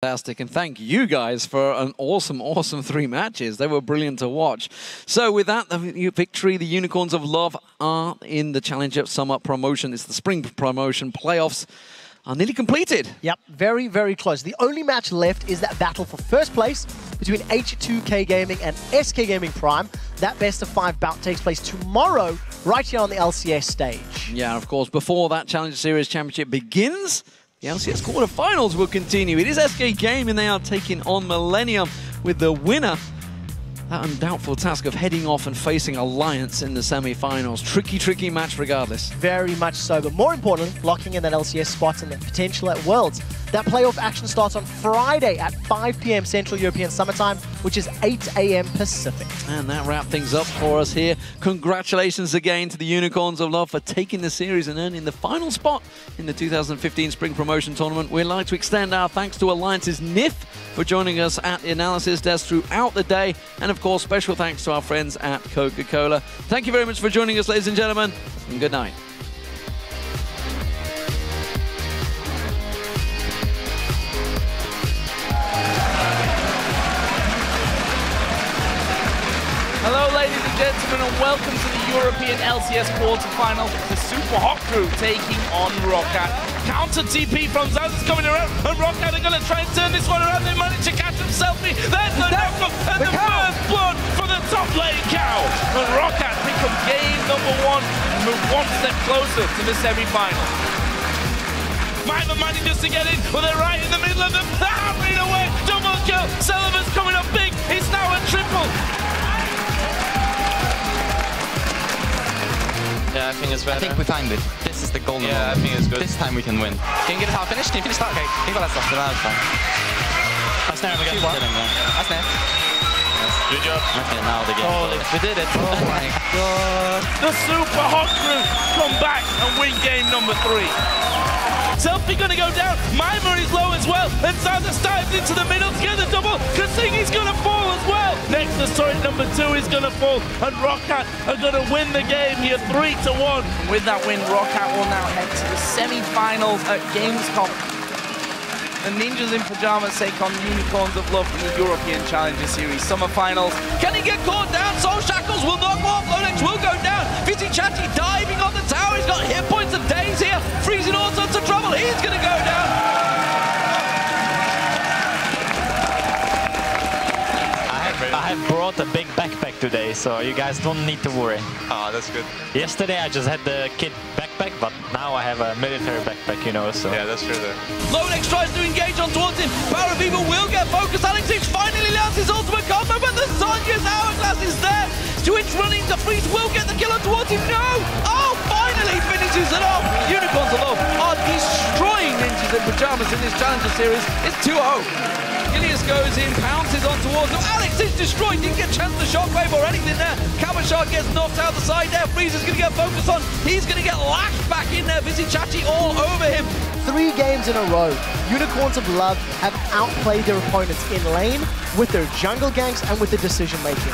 Fantastic, and thank you guys for an awesome 3 matches. They were brilliant to watch. So with that, the victory, the Unicorns of Love are in the Challenger Summer promotion. It's the spring promotion. Playoffs are nearly completed. Yep, very close. The only match left is that battle for first place between H2K Gaming and SK Gaming Prime. That best of 5 bout takes place tomorrow, right here on the LCS stage. Yeah, of course, before that Challenger Series Championship begins, the LCS quarterfinals will continue. It is SK Gaming. They are taking on Millennium, with the winner that undoubtful task of heading off and facing Alliance in the semi-finals. Tricky match regardless. Very much so, but more importantly, locking in that LCS spot and the potential at Worlds. That playoff action starts on Friday at 5 PM Central European Summertime, which is 8 AM Pacific. And that wraps things up for us here. Congratulations again to the Unicorns of Love for taking the series and earning the final spot in the 2015 Spring Promotion Tournament. We'd like to extend our thanks to Alliance's NIF for joining us at the analysis desk throughout the day. And of course, special thanks to our friends at Coca-Cola. Thank you very much for joining us, ladies and gentlemen, and good night. Hello ladies and gentlemen, and welcome to the European LCS quarterfinal. The Super Hot Crew taking on Roccat. Counter TP from Zaz is coming around, and Roccat are going to try and turn this one around. They manage to catch him selfie. There's the knockoff, and the first blood for the top lane cow. And Roccat pick up game #1 and move 1 step closer to the semi-final. Fiverr manages to get in, but they're right in the middle of them. They're hammering away. Double kill. Sullivan's coming up big. It's now a triple. Yeah, I think it's better. I think we timed it. This is the golden moment. I think it's good. This time we can win. Can you get it half finished? Can you finish that? Okay, you got that stuff. That's fine. I snare him again. I snare. Good job. Okay, now the game. Holy, we did it. Oh my god. The Super Hot Crew come back and win game #3. Selfie gonna go down. Mima is low as well. And Zaza dives into the middle to get the double. Kasingi's gonna fall as well. Next, the turret #2 is gonna fall. And Roccat are gonna win the game here 3-1. With that win, Roccat will now head to the semi-finals at Gamescom. The Ninjas in Pajamas take on Unicorns of Love in the European Challenger Series Summer Finals. Can he get caught down? Soul Shackles will knock off. Lonex will go down. Vizichati diving on the tower. He's got hit points of days here. Freezing all sorts of trouble. He's going to go down. I have brought a big backpack today, so you guys don't need to worry. Ah, that's good. Yesterday I just had the kid backpack, but now I have a military backpack, you know, so... Yeah, that's true there. Lonex tries to engage on towards him. Power of Evil will get focused. Alex finally lands his ultimate combo, but the Sonya's hourglass is there. Twitch running to freeze will get the kill on towards him. No! Oh, finally finishes it off. Unicorns of Love are destroying Ninjas in Pajamas in this Challenger Series. It's 2-0. Ilias goes in, pounces on towards him. Alex is destroyed. Didn't get a chance to shockwave or anything there. Kabashard gets knocked out the side there. Freezer's going to get focused on. He's going to get lashed back in there. Vizichati all over him. 3 games in a row, Unicorns of Love have outplayed their opponents in lane, with their jungle ganks, and with the decision making.